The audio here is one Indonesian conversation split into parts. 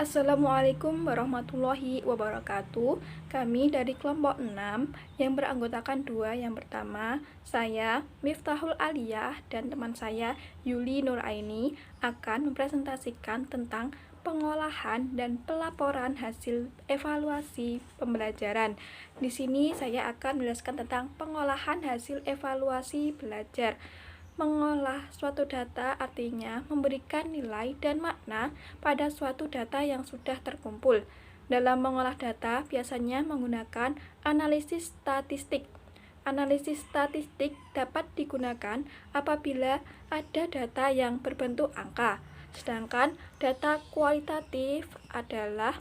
Assalamualaikum warahmatullahi wabarakatuh. Kami dari kelompok 6 yang beranggotakan dua. Yang pertama, saya Miftahul Aliyah dan teman saya Yuli Nuraini akan mempresentasikan tentang pengolahan dan pelaporan hasil evaluasi pembelajaran. Di sini saya akan menjelaskan tentang pengolahan hasil evaluasi belajar. Mengolah suatu data artinya memberikan nilai dan makna pada suatu data yang sudah terkumpul. Dalam mengolah data biasanya menggunakan analisis statistik. Analisis statistik dapat digunakan apabila ada data yang berbentuk angka, sedangkan data kualitatif adalah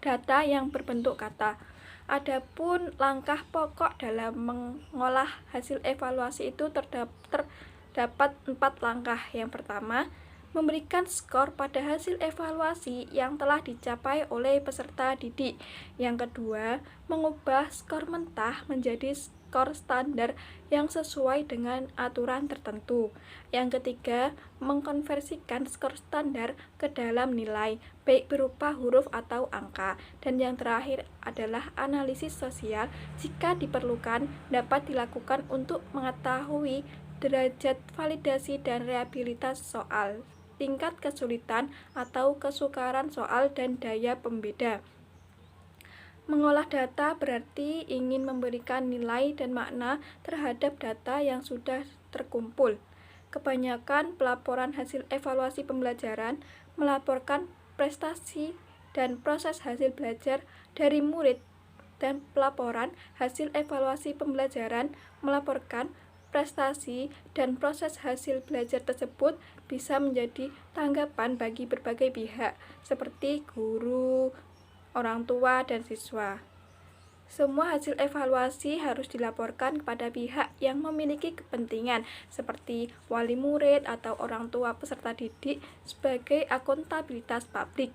data yang berbentuk kata. Adapun langkah pokok dalam mengolah hasil evaluasi itu terdapat 4 langkah. Yang pertama, memberikan skor pada hasil evaluasi yang telah dicapai oleh peserta didik. Yang kedua, mengubah skor mentah menjadi skor standar yang sesuai dengan aturan tertentu. Yang ketiga, mengkonversikan skor standar ke dalam nilai, baik berupa huruf atau angka. Dan yang terakhir adalah analisis sosial, jika diperlukan dapat dilakukan untuk mengetahui derajat validasi dan reliabilitas soal, tingkat kesulitan atau kesukaran soal, dan daya pembeda. Mengolah data berarti ingin memberikan nilai dan makna terhadap data yang sudah terkumpul. Kebanyakan pelaporan hasil evaluasi pembelajaran melaporkan prestasi dan proses hasil belajar dari murid, dan pelaporan hasil evaluasi pembelajaran melaporkan prestasi dan proses hasil belajar tersebut bisa menjadi tanggapan bagi berbagai pihak seperti guru, orang tua, dan siswa. Semua hasil evaluasi harus dilaporkan kepada pihak yang memiliki kepentingan seperti wali murid atau orang tua peserta didik sebagai akuntabilitas publik,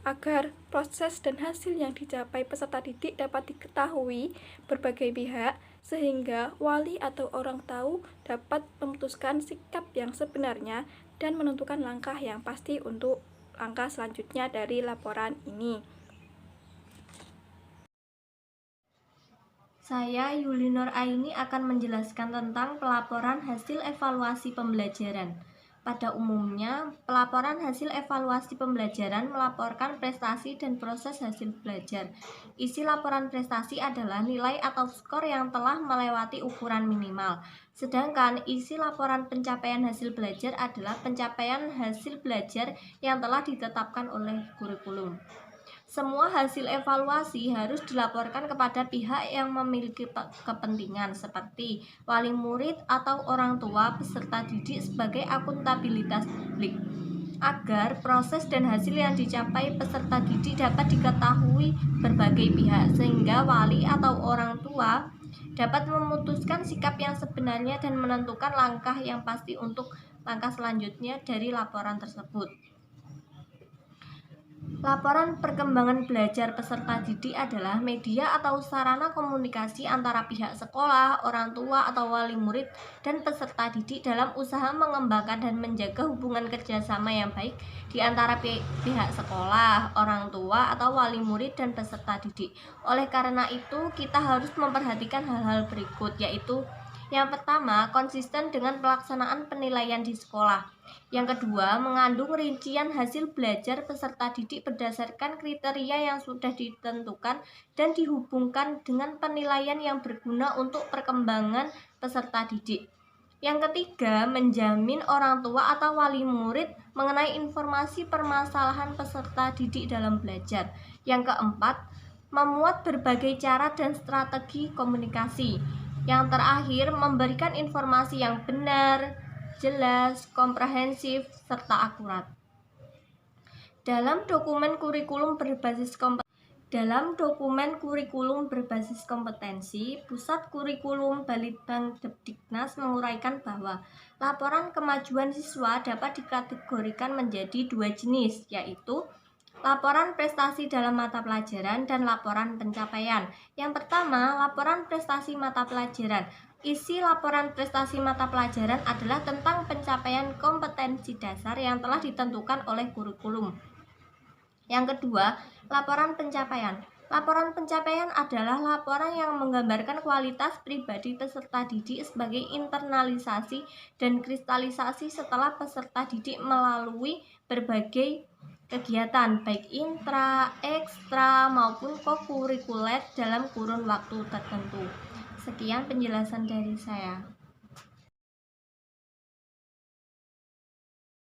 agar proses dan hasil yang dicapai peserta didik dapat diketahui berbagai pihak, sehingga wali atau orang tahu dapat memutuskan sikap yang sebenarnya dan menentukan langkah yang pasti untuk langkah selanjutnya dari laporan ini. Saya Yuli Nuraini akan menjelaskan tentang pelaporan hasil evaluasi pembelajaran. Pada umumnya, pelaporan hasil evaluasi pembelajaran melaporkan prestasi dan proses hasil belajar. Isi laporan prestasi adalah nilai atau skor yang telah melewati ukuran minimal. Sedangkan isi laporan pencapaian hasil belajar adalah pencapaian hasil belajar yang telah ditetapkan oleh kurikulum. Semua hasil evaluasi harus dilaporkan kepada pihak yang memiliki kepentingan seperti wali murid atau orang tua peserta didik sebagai akuntabilitas publik, agar proses dan hasil yang dicapai peserta didik dapat diketahui berbagai pihak, sehingga wali atau orang tua dapat memutuskan sikap yang sebenarnya dan menentukan langkah yang pasti untuk langkah selanjutnya dari laporan tersebut. Laporan perkembangan belajar peserta didik adalah media atau sarana komunikasi antara pihak sekolah, orang tua atau wali murid, dan peserta didik dalam usaha mengembangkan dan menjaga hubungan kerjasama yang baik di antara pihak sekolah, orang tua atau wali murid, dan peserta didik. Oleh karena itu, kita harus memperhatikan hal-hal berikut, yaitu yang pertama, konsisten dengan pelaksanaan penilaian di sekolah. Yang kedua, mengandung rincian hasil belajar peserta didik berdasarkan kriteria yang sudah ditentukan dan dihubungkan dengan penilaian yang berguna untuk perkembangan peserta didik. Yang ketiga, menjamin orang tua atau wali murid mengenai informasi permasalahan peserta didik dalam belajar. Yang keempat, memuat berbagai cara dan strategi komunikasi. Yang terakhir, memberikan informasi yang benar, jelas, komprehensif, serta akurat. Dalam dokumen kurikulum berbasis kompetensi, Pusat Kurikulum Balitbang Depdiknas menguraikan bahwa laporan kemajuan siswa dapat dikategorikan menjadi 2 jenis, yaitu laporan prestasi dalam mata pelajaran dan laporan pencapaian. Yang pertama, laporan prestasi mata pelajaran. Isi laporan prestasi mata pelajaran adalah tentang pencapaian kompetensi dasar yang telah ditentukan oleh kurikulum. Yang kedua, laporan pencapaian. Laporan pencapaian adalah laporan yang menggambarkan kualitas pribadi peserta didik sebagai internalisasi dan kristalisasi setelah peserta didik melalui berbagai kegiatan baik intra, ekstra maupun kokurikuler dalam kurun waktu tertentu. Sekian penjelasan dari saya.